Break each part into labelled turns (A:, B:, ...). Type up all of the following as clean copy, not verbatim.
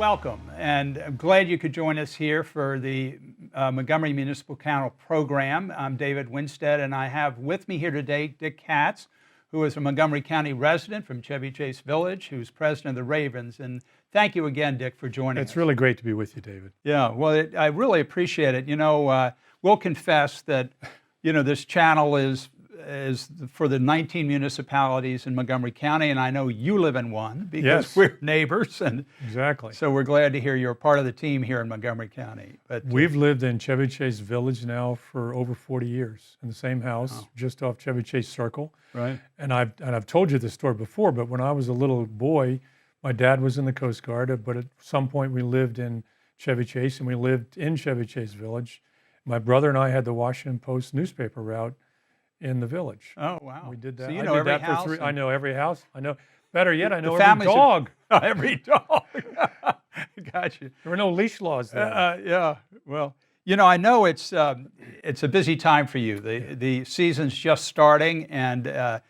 A: welcome, and I'm glad you could join us here for the Montgomery Municipal Council program. I'm David Winstead, and I have with me here today Dick Katz, who is a Montgomery County resident from Chevy Chase Village, who's president of the Ravens. And thank you again, Dick, for joining us.
B: It's really great to be with you, David.
A: Yeah, well, I really appreciate it. You know, we'll confess that, you know, this channel is for the 19 municipalities in Montgomery County, and I know you live in one because we're neighbors. And
B: exactly.
A: So we're glad to hear you're part of the team here in Montgomery County. But
B: we've lived in Chevy Chase Village now for over 40 years in the same house, just off Chevy Chase Circle.
A: Right.
B: And I've told you this story before, but when I was a little boy, my dad was in the Coast Guard, but at some point we lived in Chevy Chase, and we lived in Chevy Chase Village. My brother and I had the Washington Post newspaper route in the village.
A: Oh, wow.
B: We did that.
A: So you know every house?
B: I know every house. I know, better yet, I know every dog.
A: Every dog. Got you.
B: There were no leash laws there.
A: Yeah, well, you know, I know it's a busy time for you. The season's just starting, and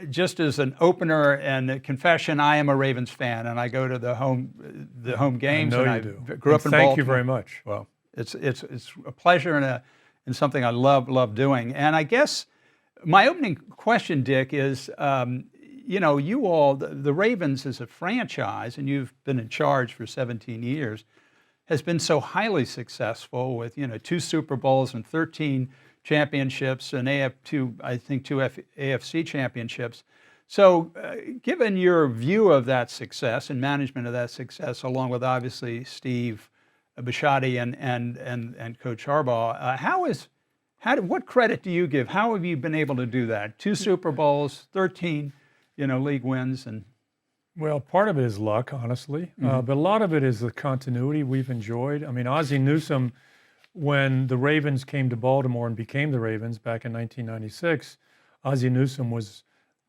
A: just as an opener and a confession, I am a Ravens fan, and I go to the home games.
B: I know
A: and
B: you do.
A: Grew up in
B: Baltimore.
A: Baltimore.
B: Thank you very much.
A: Well, it's a pleasure and something I love doing. And I guess my opening question, Dick, is, you know, you all, the Ravens as a franchise, and you've been in charge for 17 years, has been so highly successful with, you know, 2 Super Bowls and 13 championships and two AFC championships. So given your view of that success and management of that success, along with obviously Steve Bisciotti and Coach Harbaugh, what credit do you give? How have you been able to do that? 2 Super Bowls, 13, you know, league wins, and
B: well, part of it is luck, honestly, but a lot of it is the continuity we've enjoyed. I mean, Ozzie Newsome, when the Ravens came to Baltimore and became the Ravens back in 1996, Ozzie Newsome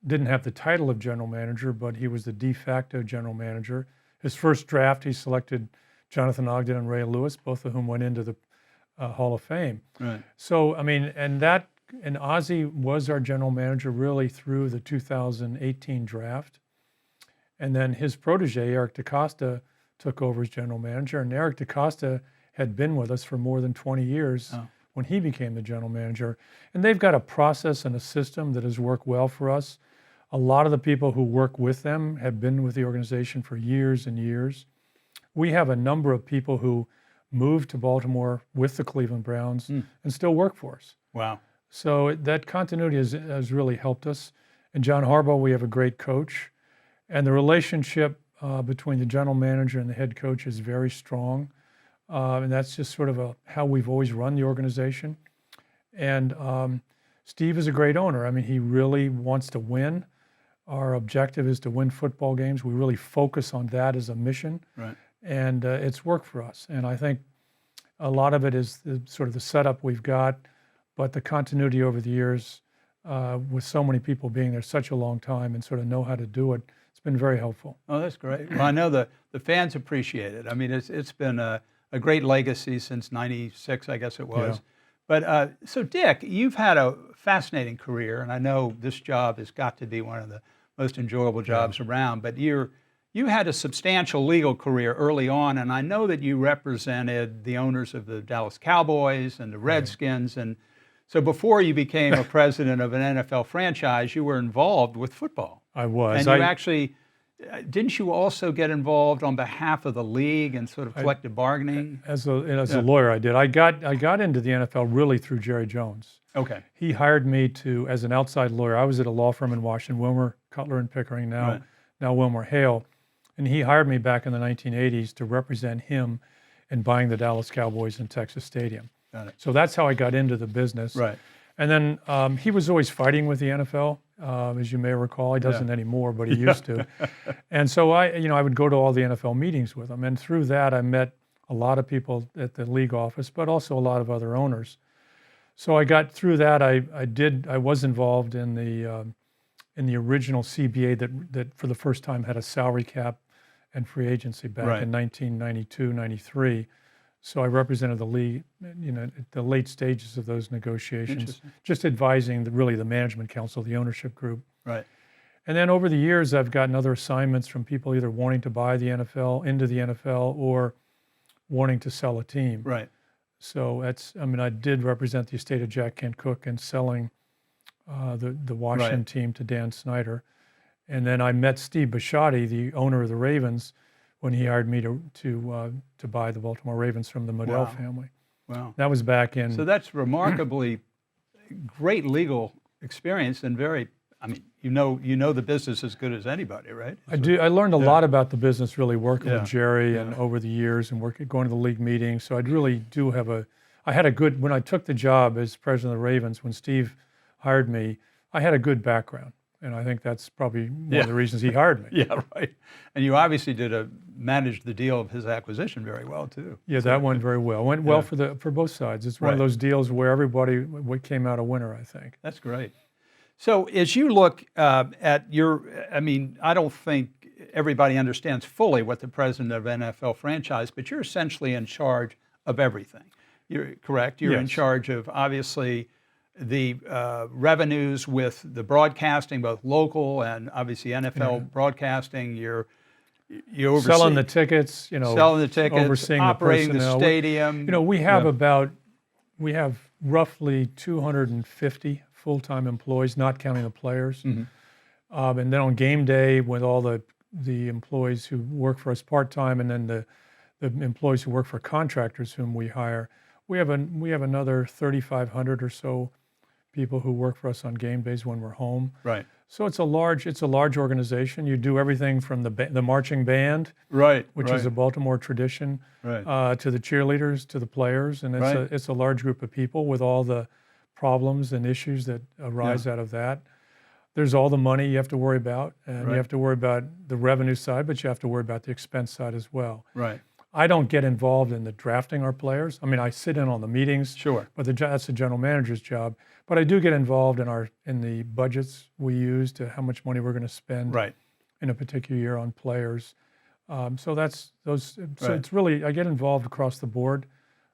B: didn't have the title of general manager, but he was the de facto general manager. His first draft, he selected Jonathan Ogden and Ray Lewis, both of whom went into the Hall of Fame.
A: Right.
B: So, I mean, and Ozzie was our general manager really through the 2018 draft. And then his protege, Eric DaCosta, took over as general manager. And Eric DaCosta had been with us for more than 20 years when he became the general manager. And they've got a process and a system that has worked well for us. A lot of the people who work with them have been with the organization for years and years. We have a number of people who moved to Baltimore with the Cleveland Browns and still work for us.
A: Wow.
B: So that continuity has really helped us. And John Harbaugh, we have a great coach. And the relationship between the general manager and the head coach is very strong. And that's just sort of how we've always run the organization. And Steve is a great owner. I mean, he really wants to win. Our objective is to win football games. We really focus on that as a mission.
A: Right.
B: And it's worked for us. And I think a lot of it is sort of the setup we've got, but the continuity over the years with so many people being there such a long time and sort of know how to do it, it's been very helpful.
A: Oh, that's great. Well, I know the fans appreciate it. I mean, it's been a great legacy since '96, I guess it was.
B: Yeah.
A: But so, Dick, you've had a fascinating career, and I know this job has got to be one of the most enjoyable jobs around, but you had a substantial legal career early on, and I know that you represented the owners of the Dallas Cowboys and the Redskins. And so before you became a president of an NFL franchise, you were involved with football.
B: I was.
A: And you actually, didn't you also get involved on behalf of the league and sort of collective bargaining?
B: As a lawyer, I did. I got into the NFL really through Jerry Jones.
A: Okay.
B: He hired me as an outside lawyer. I was at a law firm in Washington, Wilmer, Cutler and Pickering, now Wilmer Hale. And he hired me back in the 1980s to represent him in buying the Dallas Cowboys in Texas Stadium.
A: Got it.
B: So that's how I got into the business.
A: Right.
B: And then he was always fighting with the NFL, as you may recall. He doesn't anymore, but he used to. And so I would go to all the NFL meetings with him. And through that, I met a lot of people at the league office, but also a lot of other owners. So I got through that. I was involved in the original CBA that for the first time had a salary cap and free agency back in 1992, 93. So I represented the league, at the late stages of those negotiations, just advising really the management council, the ownership group.
A: Right.
B: And then over the years, I've gotten other assignments from people either wanting to buy the NFL, into the NFL, or wanting to sell a team.
A: Right.
B: So I did represent the estate of Jack Kent Cooke in selling the Washington team to Dan Snyder. And then I met Steve Bisciotti, the owner of the Ravens, when he hired me to buy the Baltimore Ravens from the Modell family.
A: Wow.
B: That was back in.
A: So that's remarkably great legal experience and very, I mean, you know the business as good as anybody, right?
B: I do. I learned a lot about the business really working
A: Yeah.
B: with Jerry and over the years and going to the league meetings. So I really do have when I took the job as president of the Ravens, when Steve hired me, I had a good background. And I think that's probably one of the reasons he hired me.
A: Yeah, right. And you obviously managed the deal of his acquisition very well too.
B: Yeah, that went very well. Went well for both sides. It's one of those deals where everybody came out a winner, I think.
A: That's great. So as you look at I don't think everybody understands fully what the president of an NFL franchise, but you're essentially in charge of everything. You're correct? You're in charge of, obviously, the revenues with the broadcasting, both local and obviously NFL broadcasting. You oversee
B: selling the tickets, overseeing
A: operating
B: the personnel.
A: The stadium.
B: We have roughly 250 full-time employees, not counting the players. And then on game day, with all the employees who work for us part-time, and then the employees who work for contractors whom we hire, we have another 3,500 or so people who work for us on game days when we're home.
A: Right.
B: So it's a large organization. You do everything from the marching band, which is a Baltimore tradition, to the cheerleaders, to the players, and it's a large group of people with all the problems and issues that arise out of that. There's all the money you have to worry about, and you have to worry about the revenue side, but you have to worry about the expense side as well.
A: Right.
B: I don't get involved in the drafting our players. I mean, I sit in on the meetings, but that's the general manager's job. But I do get involved in the budgets we use to how much money we're going to spend in a particular year on players. So that's those. So it's really, I get involved across the board.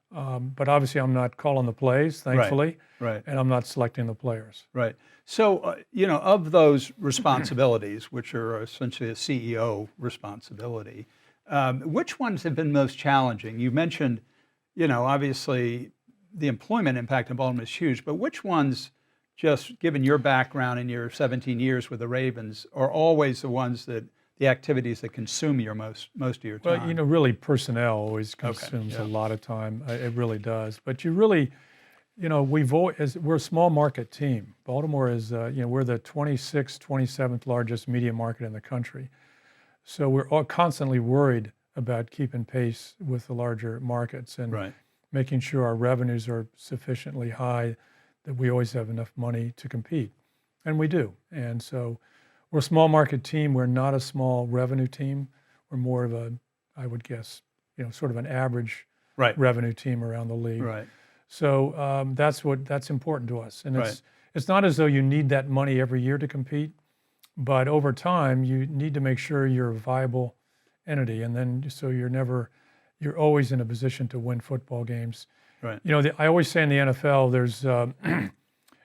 B: But obviously, I'm not calling the plays, thankfully, and I'm not selecting the players.
A: Right. So, of those responsibilities, which are essentially a CEO responsibility, which ones have been most challenging? You mentioned, obviously the employment impact in Baltimore is huge, but which ones, just given your background and your 17 years with the Ravens, are always the ones the activities that consume your most of your time?
B: Well, really personnel always consumes a lot of time. It really does. But you really, we're a small market team. Baltimore is, we're the 26th, 27th largest media market in the country. So we're all constantly worried about keeping pace with the larger markets and making sure our revenues are sufficiently high that we always have enough money to compete. And we do. And so we're a small market team. We're not a small revenue team. We're more of I would guess, sort of an average revenue team around the league.
A: Right.
B: So that's important to us. And it's not as though you need that money every year to compete. But over time, you need to make sure you're a viable entity, and then so you're always in a position to win football games.
A: Right.
B: I always say in the NFL, there's,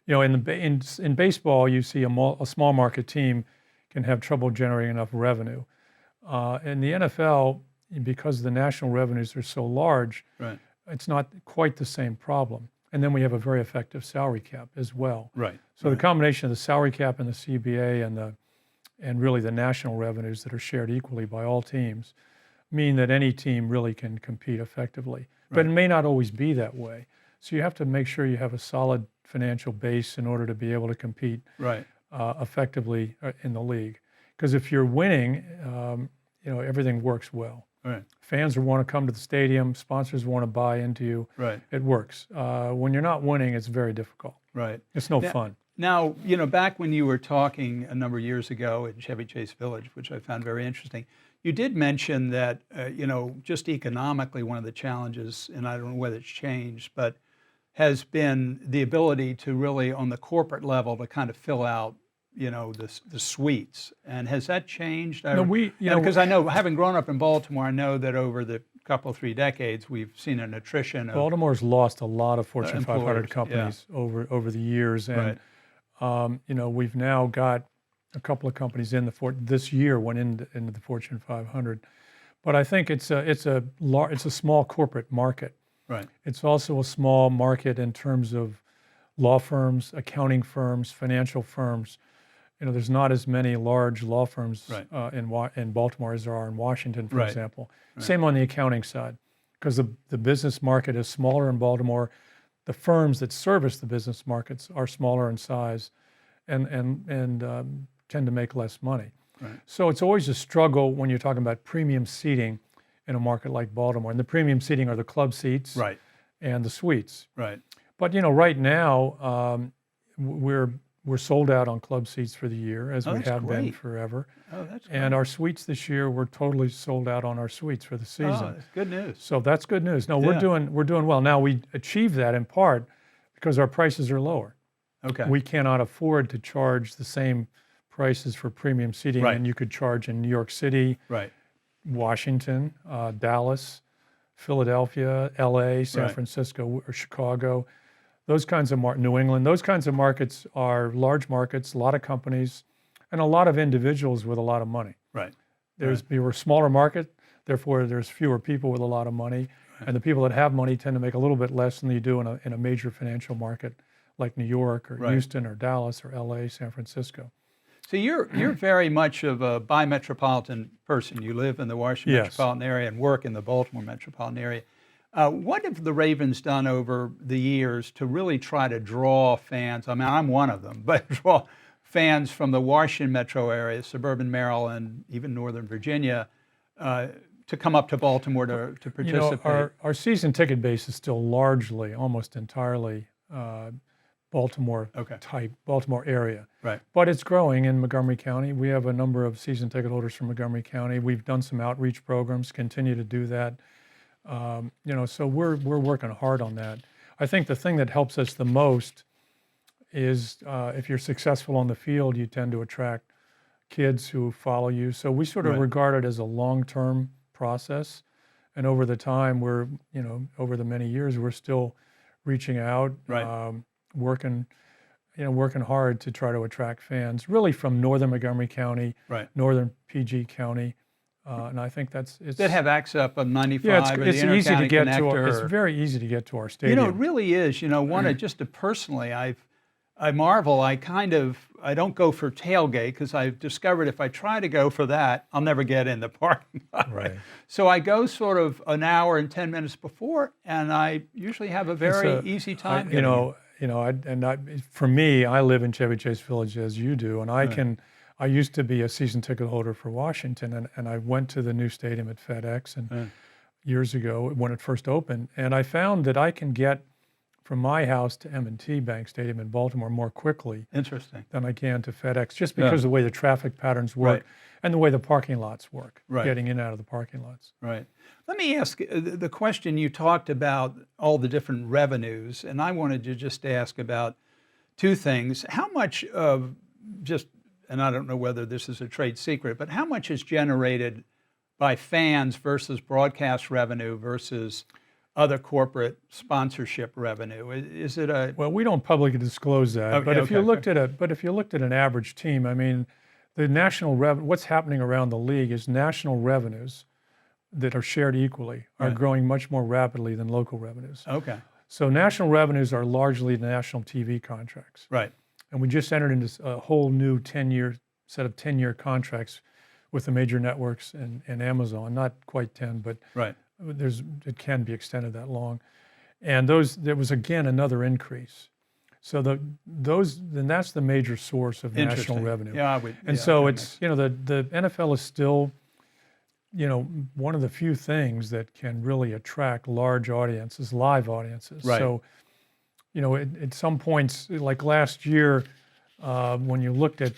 B: in baseball, you see a small market team can have trouble generating enough revenue. In the NFL, because the national revenues are so large, it's not quite the same problem. And then we have a very effective salary cap as well.
A: Right.
B: So the combination of the salary cap and the CBA and really the national revenues that are shared equally by all teams mean that any team really can compete effectively. But it may not always be that way. So you have to make sure you have a solid financial base in order to be able to compete effectively in the league. Because if you're winning, everything works well.
A: Right.
B: Fans want to come to the stadium. Sponsors want to buy into you.
A: Right.
B: It works. When you're not winning, it's very difficult.
A: Right.
B: It's no fun.
A: Now, back when you were talking a number of years ago at Chevy Chase Village, which I found very interesting, you did mention that, just economically, one of the challenges, and I don't know whether it's changed, but has been the ability to really, on the corporate level, to kind of fill out, the suites. And has that changed?
B: No,
A: because I know, having grown up in Baltimore, I know that over the couple, 3 decades, we've seen an attrition of
B: Baltimore's lost a lot of Fortune 500
A: employers,
B: companies over the years, and we've now got a couple of companies in this year went into the Fortune 500. But I think it's a small corporate market.
A: Right.
B: It's also a small market in terms of law firms, accounting firms, financial firms. There's not as many large law firms in Baltimore as there are in Washington, for example. Same on the accounting side, because the business market is smaller in Baltimore. The firms that service the business markets are smaller in size, and tend to make less money.
A: Right.
B: So it's always a struggle when you're talking about premium seating in a market like Baltimore. And the premium seating are the club seats and the suites.
A: Right.
B: But right now we're sold out on club seats for the year, as we have been forever.
A: Oh, that's great.
B: And our suites this year, we're totally sold out on our suites for the season.
A: Oh, that's good news.
B: So that's good news. No, we're doing well. Now we achieve that in part because our prices are lower.
A: Okay.
B: We cannot afford to charge the same prices for premium seating than you could charge in New York City, Washington, Dallas, Philadelphia, LA, San Francisco, or Chicago. Those kinds of New England, those kinds of markets are large markets, a lot of companies, and a lot of individuals with a lot of money.
A: Right.
B: We're a smaller market, therefore there's fewer people with a lot of money, and the people that have money tend to make a little bit less than you do in a major financial market like New York or Houston or Dallas or LA, San Francisco.
A: So you're very much of a bi-metropolitan person. You live in the Washington metropolitan area and work in the Baltimore metropolitan area. What have the Ravens done over the years to really try to draw fans? I mean, I'm one of them, but draw fans from the Washington metro area, suburban Maryland, even Northern Virginia, to come up to Baltimore to participate?
B: Our season ticket base is still largely, almost entirely, Baltimore type, Baltimore area.
A: Right.
B: But it's growing in Montgomery County. We have a number of season ticket holders from Montgomery County. We've done some outreach programs, continue to do that. So we're working hard on that. I think the thing that helps us the most is if you're successful on the field, you tend to attract kids who follow you. So we sort of regard it as a long-term process. And over the time, over the many years, we're still reaching out, working hard to try to attract fans, really from northern Montgomery County, northern PG County, and I think it's
A: that have access up on 95.
B: Yeah,
A: or
B: it's
A: the
B: easy to get
A: connector,
B: to. It's very easy to get to our stadium.
A: It really is. Just to personally, I marvel. I don't go for tailgate because I've discovered if I try to go for that, I'll never get in the parking lot.
B: Right.
A: So I go sort of an hour and 10 minutes before, and I usually have a very easy time.
B: For me, I live in Chevy Chase Village as you do, and I used to be a season ticket holder for Washington, and I went to the new stadium at FedEx years ago when it first opened, and I found that I can get from my house to M&T Bank Stadium in Baltimore more quickly than I can to FedEx, just because of the way the traffic patterns work and the way the parking lots work, getting in and out of the parking lots.
A: Right. Let me ask the question. You talked about all the different revenues, and I wanted to just ask about two things. How much of and I don't know whether this is a trade secret, but how much is generated by fans versus broadcast revenue versus other corporate sponsorship revenue? Is it a...
B: Well, we don't publicly disclose that, but if you looked at an average team, I mean, the national what's happening around the league is national revenues that are shared equally are growing much more rapidly than local revenues.
A: Okay.
B: So national revenues are largely the national TV contracts.
A: Right.
B: And we just entered into a whole new 10-year set of 10-year contracts with the major networks and Amazon, not quite 10, but it can be extended that long. And there was again another increase. So then that's the major source of national revenue.
A: Yeah,
B: so it's the NFL is still one of the few things that can really attract large audiences, live audiences.
A: Right.
B: So at some points, like last year, when you looked at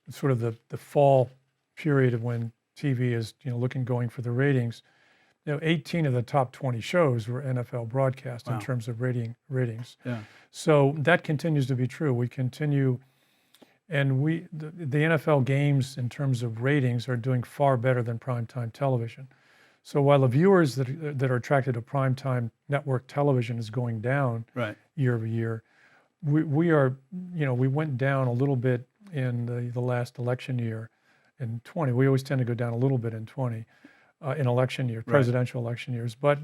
B: sort of the fall period of when TV is going for the ratings, 18 of the top 20 shows were NFL broadcast in terms of ratings.
A: Yeah.
B: So that continues to be true. We continue, and the NFL games in terms of ratings are doing far better than primetime television. So while the viewers that are attracted to primetime network television is going down year over year, we went down a little bit in the last election year in 20. We always tend to go down a little bit in 20 in election year, presidential election years. But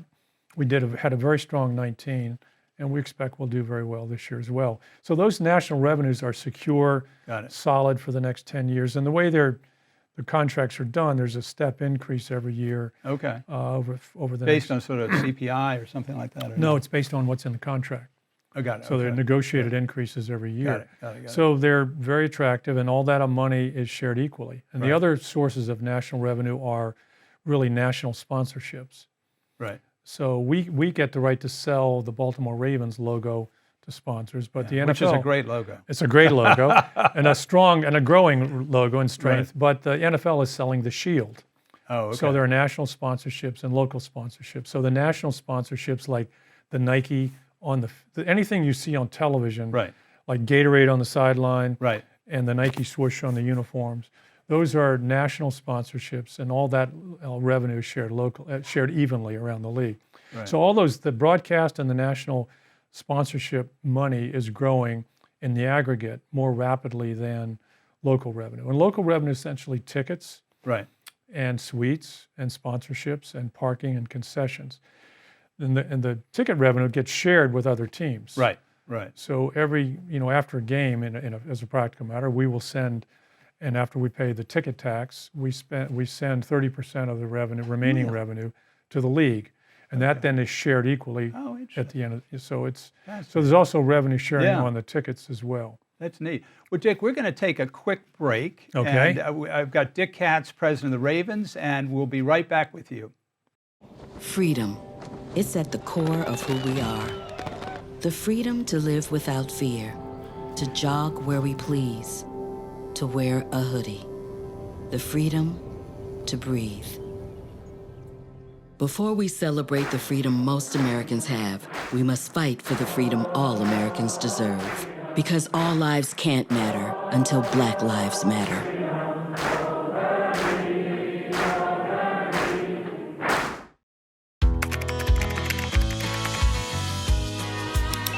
B: we had a very strong 19, and we expect we'll do very well this year as well. So those national revenues are secure, solid for the next 10 years. And the way the contracts are done, there's a step increase every year.
A: Okay.
B: Over the
A: based on sort of CPI or something like that? Or
B: no, it's based on what's in the contract.
A: Oh, got it.
B: So they're negotiated increases every year.
A: Got it.
B: So they're very attractive, and all that money is shared equally. And the other sources of national revenue are really national sponsorships.
A: Right.
B: So we get the right to sell the Baltimore Ravens logo to sponsors, but the NFL,
A: which is a great logo.
B: It's a great logo and a strong and a growing logo in strength. But the NFL is selling the shield.
A: Oh, okay.
B: So there are national sponsorships and local sponsorships. So the national sponsorships, like the Nike on anything you see on television, like Gatorade on the sideline, and the Nike swoosh on the uniforms, those are national sponsorships, and all that revenue is shared evenly around the league. So all the broadcast and the national sponsorship money is growing in the aggregate more rapidly than local revenue. And local revenue is essentially tickets, and suites, and sponsorships, and parking, and concessions. And the ticket revenue gets shared with other teams. Right. So every, after a game, as a practical matter, we will send, and after we pay the ticket tax, we send 30% of the remaining revenue to the league. And that then is shared equally at the end. So there's also revenue sharing on the tickets as well.
A: That's neat. Well, Dick, we're going to take a quick break.
B: Okay.
A: And I've got Dick Katz, president of the Ravens, and we'll be right back with you.
C: Freedom. It's at the core of who we are. The freedom to live without fear, to jog where we please, to wear a hoodie. The freedom to breathe. Before we celebrate the freedom most Americans have, we must fight for the freedom all Americans deserve. Because all lives can't matter until Black lives matter.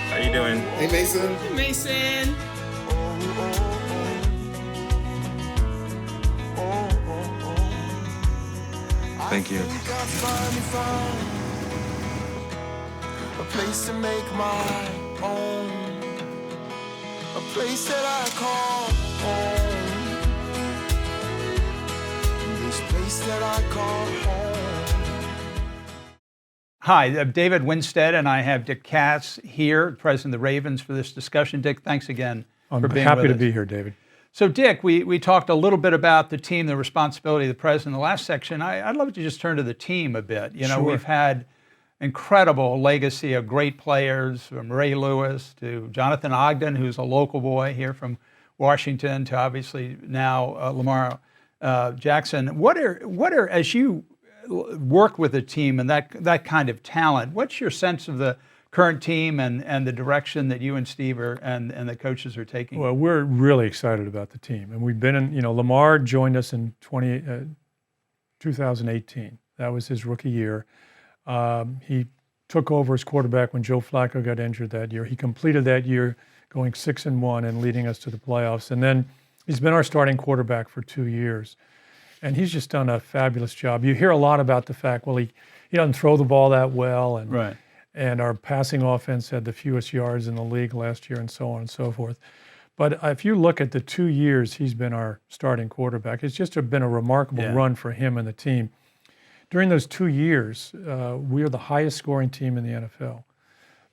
D: How you doing?
E: Hey, Mason.
F: Hey, Mason.
D: Thank you.
E: A place to make my own. A place that I call home. This place that I call home.
A: Hi, I'm David Winstead, and I have Dick Katz here, president of the Ravens, for this discussion. Dick, thanks again for being with us.
B: I'm happy to be here, David.
A: So, Dick, we talked a little bit about the team, the responsibility of the president in the last section. I'd love to just turn to the team a bit.
B: Sure.
A: We've had incredible legacy of great players, from Ray Lewis to Jonathan Ogden, who's a local boy here from Washington, to obviously now Lamar Jackson. What are as you work with a team and that kind of talent, what's your sense of the current team and the direction that you and Steve and the coaches are taking?
B: Well, we're really excited about the team, and we've been in. Lamar joined us in 2018. That was his rookie year. He took over as quarterback when Joe Flacco got injured that year. He completed that year going 6-1 and leading us to the playoffs. And then he's been our starting quarterback for 2 years. And he's just done a fabulous job. You hear a lot about the fact, well, he doesn't throw the ball that well. And our passing offense had the fewest yards in the league last year, and so on and so forth. But if you look at the 2 years he's been our starting quarterback, it's just been a remarkable run for him and the team. During those 2 years, we are the highest scoring team in the NFL.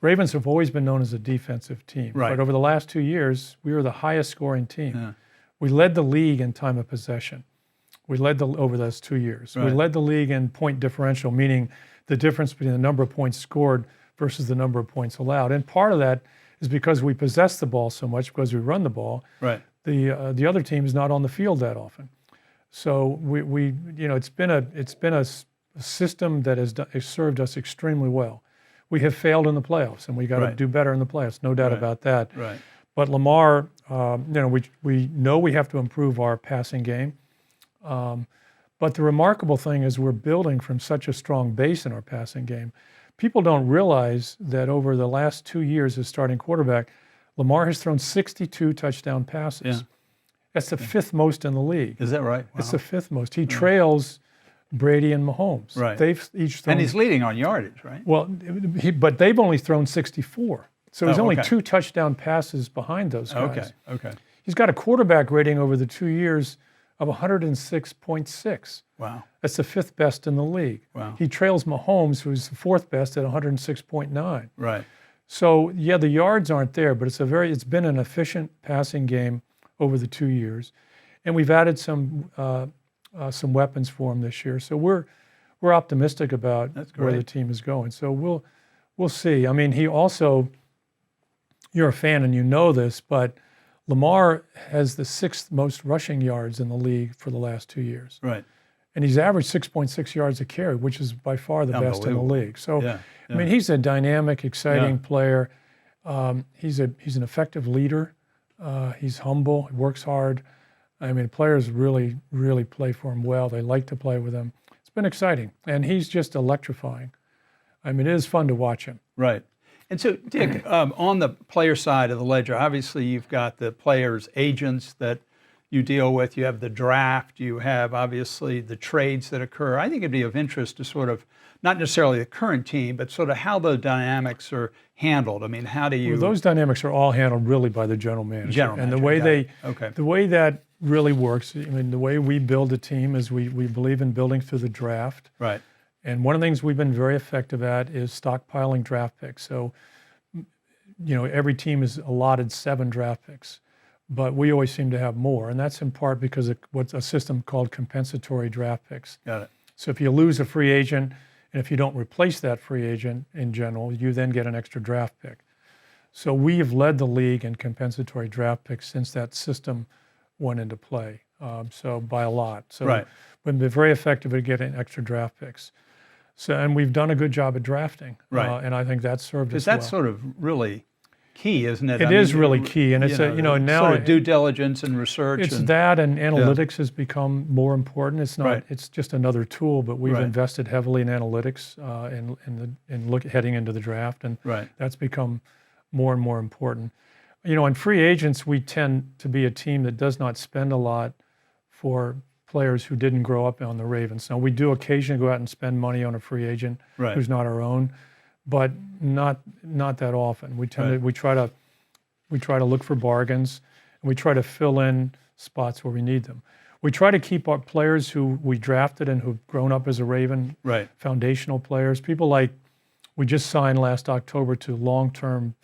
B: Ravens have always been known as a defensive team. But over the last 2 years, we were the highest scoring team. We led the league in time of possession. Over those 2 years. We led the league in point differential, meaning the difference between the number of points scored versus the number of points allowed. And part of that is because we possess the ball so much, because we run the ball. The other team is not on the field that often. So it's been a system that has served us extremely well. We have failed in the playoffs, and we got to do better in the playoffs, no doubt about that. But Lamar, we know we have to improve our passing game. But the remarkable thing is we're building from such a strong base in our passing game. People don't realize that over the last 2 years as starting quarterback, Lamar has thrown 62 touchdown passes. That's the fifth most in the league.
A: Is that right? Wow.
B: It's the fifth most. He trails Brady and Mahomes.
A: Right.
B: They've each thrown.
A: And he's leading on yardage, right?
B: Well, but they've only thrown 64. So he's
A: Oh,
B: only
A: okay.
B: 2 touchdown passes behind those guys.
A: Okay. Okay.
B: He's got a quarterback rating over the 2 years of 106.6.
A: Wow.
B: That's the fifth best in the league.
A: Wow.
B: He trails Mahomes, who's the fourth best at 106.9.
A: Right.
B: So yeah, the yards aren't there, but it's been an efficient passing game over the 2 years, and we've added some weapons for him this year. So we're optimistic about where the team is going. So we'll see. I mean, he also, you're a fan and you know this, but Lamar has the 6th most rushing yards in the league for the last 2 years.
A: Right.
B: And he's averaged 6.6 yards a carry, which is by far the best in the league. So,
A: Yeah,
B: I mean, he's a dynamic, exciting player. He's an effective leader. He's humble. He works hard. I mean, players really, really play for him well. They like to play with him. It's been exciting, and he's just electrifying. I mean, it is fun to watch him.
A: Right. And so, Dick, on the player side of the ledger, obviously you've got the players' agents that you deal with. You have the draft. You have, obviously, the trades that occur. I think it'd be of interest to sort of, not necessarily the current team, but sort of how the dynamics are handled. I mean, how do you...
B: Well, those dynamics are all handled really by the general manager. And the way the way that really works, I mean, the way we build a team is we believe in building through the draft.
A: Right.
B: And one of the things we've been very effective at is stockpiling draft picks. So, every team is allotted 7 draft picks, but we always seem to have more. And that's in part because of what's a system called compensatory draft picks.
A: Got it.
B: So if you lose a free agent, and if you don't replace that free agent in general, you then get an extra draft pick. So we have led the league in compensatory draft picks since that system went into play. So by a lot. So we've been very effective at getting extra draft picks. So, and we've done a good job at drafting.
A: Right.
B: And I think that's served us well.
A: Because that's sort of really key, isn't it?
B: It is really key. And it's now
A: sort of due diligence and research.
B: It's that, and analytics has become more important. It's not. It's just another tool, but we've invested heavily in analytics heading into the draft, and that's become more and more important. In free agents, we tend to be a team that does not spend a lot for players who didn't grow up on the Ravens. Now, we do occasionally go out and spend money on a free agent who's not our own, but not that often. We try to look for bargains, and we try to fill in spots where we need them. We try to keep our players who we drafted and who've grown up as a Raven, foundational players. People like we just signed last October to long-term,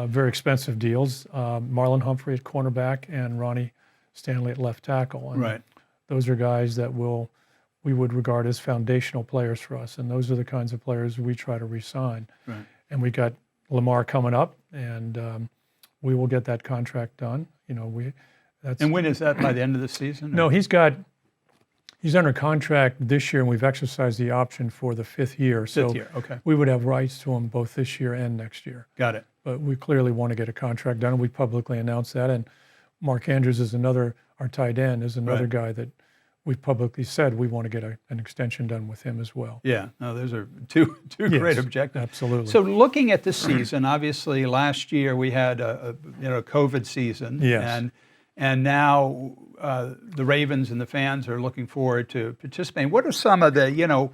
B: very expensive deals. Marlon Humphrey at cornerback and Ronnie Stanley at left tackle. And those are guys that we would regard as foundational players for us, and those are the kinds of players we try to re-sign. And we got Lamar coming up, and we will get that contract done.
A: And when is that, by the end of the season?
B: No, he's under contract this year, and we've exercised the option for the 5th year. So
A: okay.
B: We would have rights to him both this year and next year.
A: Got it.
B: But we clearly want to get a contract done, and we publicly announced that. And Mark Andrews is our tight end, is another guy that we've publicly said we want to get an extension done with him as well.
A: Yeah, no, those are two great objectives.
B: Absolutely.
A: So looking at the season, obviously last year we had a COVID season, and now the Ravens and the fans are looking forward to participating. What are some of the,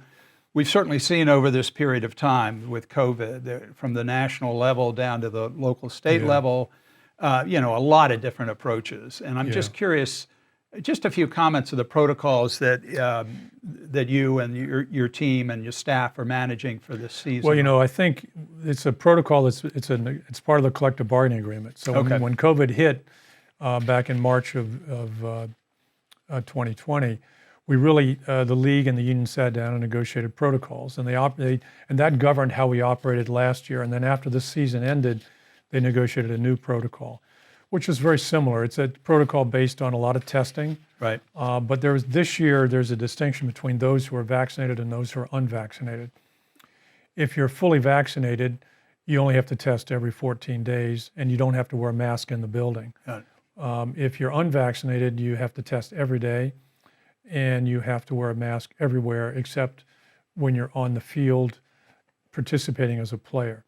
A: we've certainly seen over this period of time with COVID, from the national level down to the local state level, a lot of different approaches. And I'm just curious, just a few comments of the protocols that you and your team and your staff are managing for this season.
B: Well, I think it's a protocol it's part of the collective bargaining agreement. So when COVID hit back in March of 2020, we really the league and the union sat down and negotiated protocols, and and that governed how we operated last year. And then after the season ended, they negotiated a new protocol, which is very similar. It's a protocol based on a lot of testing. Right. But this year, there's a distinction between those who are vaccinated and those who are unvaccinated. If you're fully vaccinated, you only have to test every 14 days, and you don't have to wear a mask in the building. If you're unvaccinated, you have to test every day, and you have to wear a mask everywhere except when you're on the field participating as a player.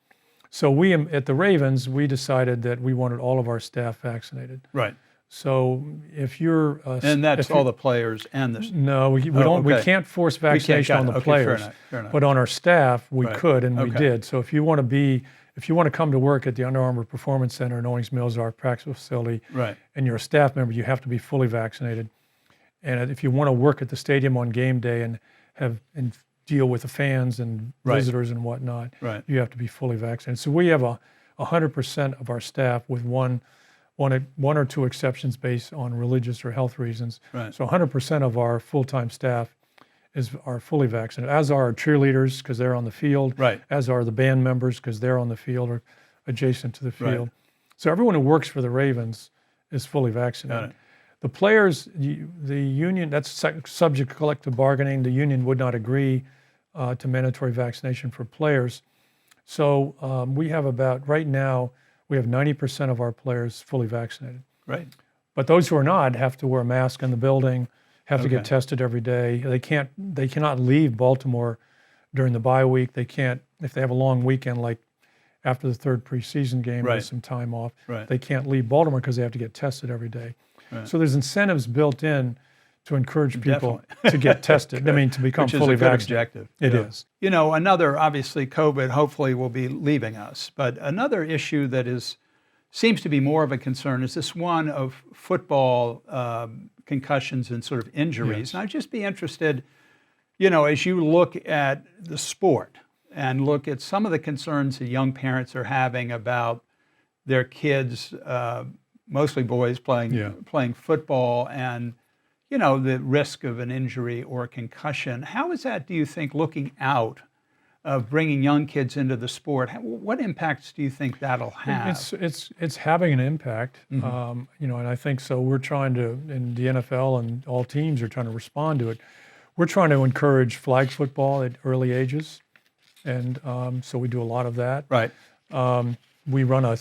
B: So we, at the Ravens, we decided that we wanted all of our staff vaccinated.
A: Right.
B: So if you're
A: And that's all the players and the.
B: no, we don't. We
A: okay.
B: can't force vaccination on the
A: Okay,
B: players,
A: fair enough.
B: but on our staff we
A: Right.
B: could, and we
A: Okay.
B: did. So if you want to come to work at the Under Armour Performance Center in Owings Mills, our practice facility,
A: Right.
B: and you're a staff member, you have to be fully vaccinated. And if you want to work at the stadium on game day and deal with the fans and
A: Right.
B: visitors and whatnot,
A: Right.
B: you have to be fully vaccinated. So we have 100% of our staff, with one or two exceptions based on religious or health reasons.
A: Right.
B: So 100% of our full-time staff are fully vaccinated, as are our cheerleaders because they're on the field,
A: Right.
B: as are the band members because they're on the field or adjacent to the
A: Right.
B: field. So everyone who works for the Ravens is fully vaccinated.
A: Got it.
B: The players, the union, that's subject to collective bargaining. The union would not agree to mandatory vaccination for players. So we have right now, we have 90% of our players fully vaccinated.
A: Right.
B: But those who are not have to wear a mask in the building, have to get
A: Okay.
B: tested every day. They cannot leave Baltimore during the bye week. They can't, if they have a long weekend, like after the third preseason game
A: Right.
B: with some time off,
A: Right.
B: they can't leave Baltimore because they have to get tested every day.
A: Right.
B: So there's incentives built in to encourage people
A: Definitely.
B: to get tested. I mean, to become
A: Which is
B: fully
A: a good
B: vaccinated.
A: objective.
B: It
A: Yeah.
B: is.
A: You know, another, obviously, COVID hopefully will be leaving us, but another issue that seems to be more of a concern is this one of football concussions and sort of injuries.
B: Yes.
A: And I'd just be interested, you know, as you look at the sport and look at some of the concerns that young parents are having about their kids, mostly boys, playing football, and you know, the risk of an injury or a concussion. How is that, do you think, looking out of bringing young kids into the sport? What impacts do you think that'll have?
B: It's having an impact,
A: Mm-hmm.
B: you know, and I think so. We're trying to, and the NFL and all teams are trying to respond to it. We're trying to encourage flag football at early ages, and so we do a lot of that.
A: Right.
B: We run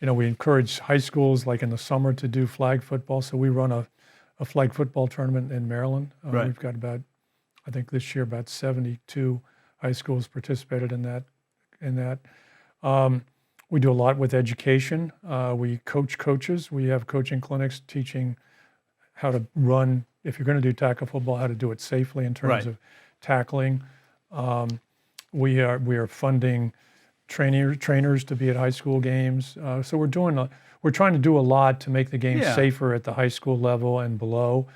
B: we encourage high schools like in the summer to do flag football. So we run a flag football tournament in Maryland.
A: Right.
B: We've got I think this year about 72 high schools participated in that. We do a lot with education. We coach coaches. We have coaching clinics teaching how to run, if you're going to do tackle football, how to do it safely in terms
A: Right.
B: of tackling. We are funding trainers to be at high school games. So we're trying to do a lot to make the game
A: Yeah.
B: safer at the high school level and below.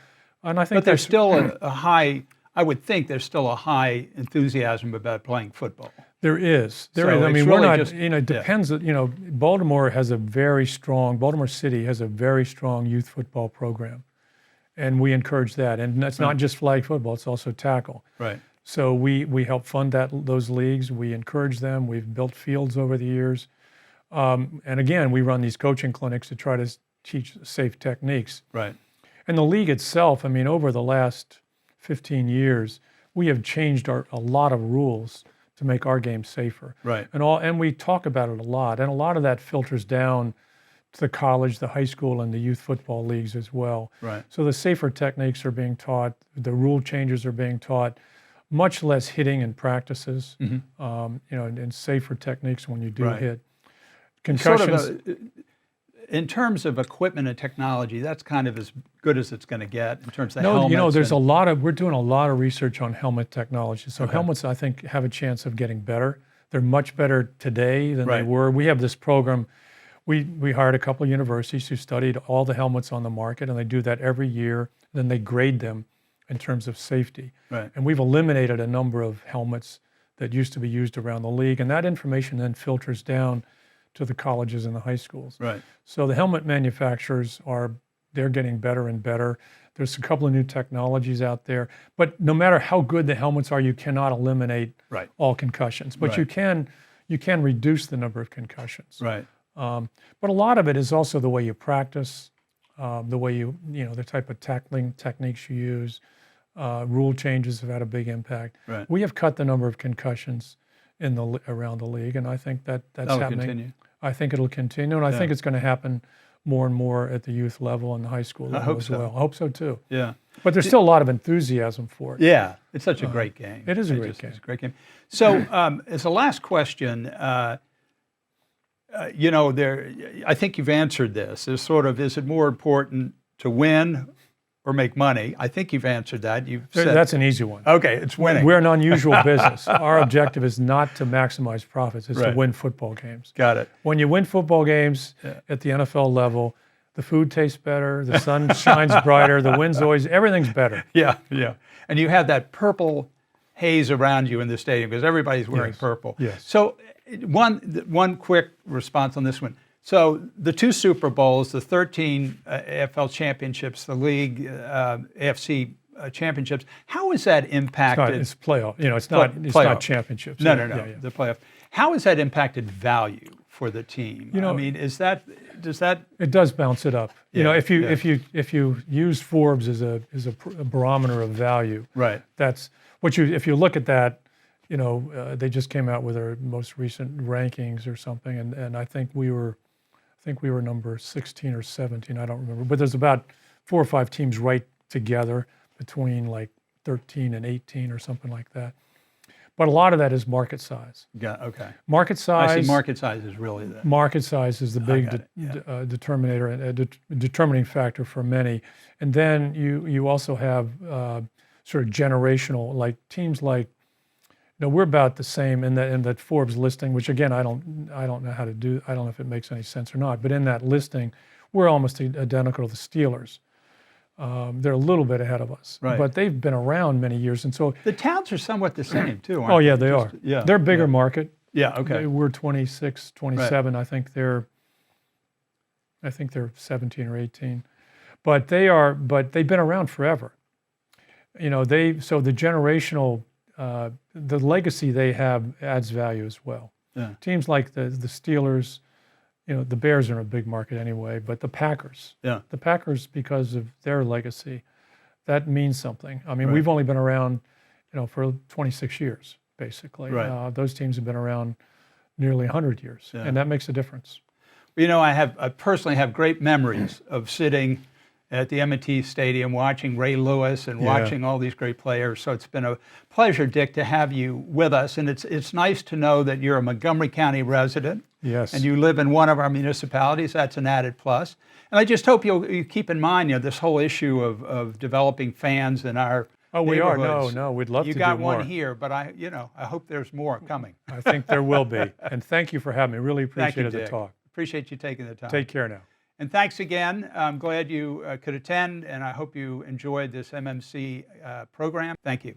B: And I think
A: But there's
B: that's-
A: still a high, I would think there's still a high enthusiasm about playing football.
B: There is.
A: So
B: I
A: it's
B: mean, we're
A: really
B: not,
A: just-
B: it
A: yeah.
B: depends, Baltimore City has a very strong youth football program. And we encourage that. And that's not just flag football, it's also tackle.
A: Right.
B: So we help fund those leagues. We encourage them. We've built fields over the years. And again, we run these coaching clinics to try to teach safe techniques.
A: Right.
B: And the league itself, I mean, over the last 15 years, we have changed a lot of rules to make our game safer.
A: Right.
B: And we talk about it a lot. And a lot of that filters down to the college, the high school, and the youth football leagues as well.
A: Right.
B: So the safer techniques are being taught, the rule changes are being taught, much less hitting in practices, and safer techniques when you do
A: Right.
B: hit.
A: Sort
B: Concussions.
A: of in terms of equipment and technology, that's kind of as good as it's going to get in terms of helmets.
B: There's we're doing a lot of research on helmet technology. So helmets, I think, have a chance of getting better. They're much better today than they
A: Right.
B: were. We have this program. We hired a couple of universities who studied all the helmets on the market, and they do that every year. Then they grade them in terms of safety.
A: Right.
B: And we've eliminated a number of helmets that used to be used around the league, and that information then filters down to the colleges and the high schools.
A: Right.
B: So the helmet manufacturers they're getting better and better. There's a couple of new technologies out there, but no matter how good the helmets are, you cannot eliminate
A: Right.
B: all concussions. But
A: Right.
B: you can reduce the number of concussions.
A: Right.
B: But a lot of it is also the way you practice, the way the type of tackling techniques you use. Rule changes have had a big impact.
A: Right.
B: We have cut the number of concussions around the league, and I think that's
A: That'll
B: happening.
A: continue.
B: I think it'll continue, and I
A: Yeah.
B: think it's going to happen more and more at the youth level and the high school level
A: hope
B: as
A: so.
B: well. I hope so too.
A: Yeah.
B: But there's still a lot of enthusiasm for it.
A: Yeah. It's such a great game.
B: it is a
A: It's
B: great
A: just-
B: game.
A: It's a great game. So as a last question, you know, I think you've answered this. There's sort of, is it more important to win or make money? I think you've answered that. You've said
B: That's an easy one.
A: okay. It's winning.
B: We're an unusual business. Our objective is not to maximize profits, it's
A: Right.
B: to win football games.
A: Got it.
B: When you win football games at the NFL level, the food tastes better, the sun shines brighter, the wind's always, everything's better.
A: Yeah, yeah. And you have that purple haze around you in the stadium because everybody's wearing
B: Yes.
A: purple.
B: Yes.
A: So one quick response on this one. So the 2 Super Bowls, the 13 AFL championships, the league AFC championships. How has that impacted?
B: It's playoff. It's
A: Playoff.
B: not championships.
A: No,
B: Yeah,
A: no, no.
B: yeah.
A: The playoff. How has that impacted value for the team? I mean, does that?
B: It does bounce it up.
A: Yeah,
B: If you use Forbes as a barometer of value,
A: Right.
B: that's what you. If you look at that, they just came out with their most recent rankings or something, and I think we were number 16 or 17. I don't remember, but there's about 4 or 5 teams right together between like 13 and 18 or something like that. But a lot of that is market size.
A: Yeah. Okay.
B: Market size.
A: I see. Market size is really the.
B: Market size is the big
A: got it, yeah.
B: determinator and determining factor for many. And then you also have sort of generational, like teams like, we're about the same in that Forbes listing, which again I don't know how to do. I don't know if it makes any sense or not. But in that listing, we're almost identical to the Steelers. They're a little bit ahead of us,
A: Right.
B: but they've been around many years, and so.
A: The towns are somewhat the same too, aren't
B: Oh yeah,
A: they?
B: they are.
A: Yeah.
B: They're bigger
A: yeah.
B: market.
A: Yeah. Okay.
B: We're 26, 27. I think they're 17 or 18. But they've been around forever. So the generational, the legacy they have adds value as well.
A: Yeah.
B: Teams like the Steelers, the Bears are in a big market anyway, but the Packers.
A: Yeah.
B: The Packers, because of their legacy, that means something. I mean,
A: Right.
B: we've only been around, for 26 years, basically.
A: Right.
B: Those teams have been around nearly 100 years,
A: Yeah.
B: and that makes a difference.
A: I personally have great memories of sitting at the M&T Stadium watching Ray Lewis and
B: Yeah.
A: watching all these great players. So it's been a pleasure, Dick, to have you with us. And it's nice to know that you're a Montgomery County resident.
B: Yes.
A: And you live in one of our municipalities. That's an added plus. And I just hope you keep in mind, this whole issue of developing fans in our
B: Oh, we are.
A: neighborhoods.
B: No, we'd love
A: You
B: to
A: got
B: do more.
A: one here, but I hope there's more coming.
B: I think there will be. And thank you for having me. Really
A: Thank you,
B: appreciated the
A: Dick.
B: talk.
A: Appreciate you taking the time.
B: Take care now.
A: And thanks again. I'm glad you could attend, and I hope you enjoyed this MMC program. Thank you.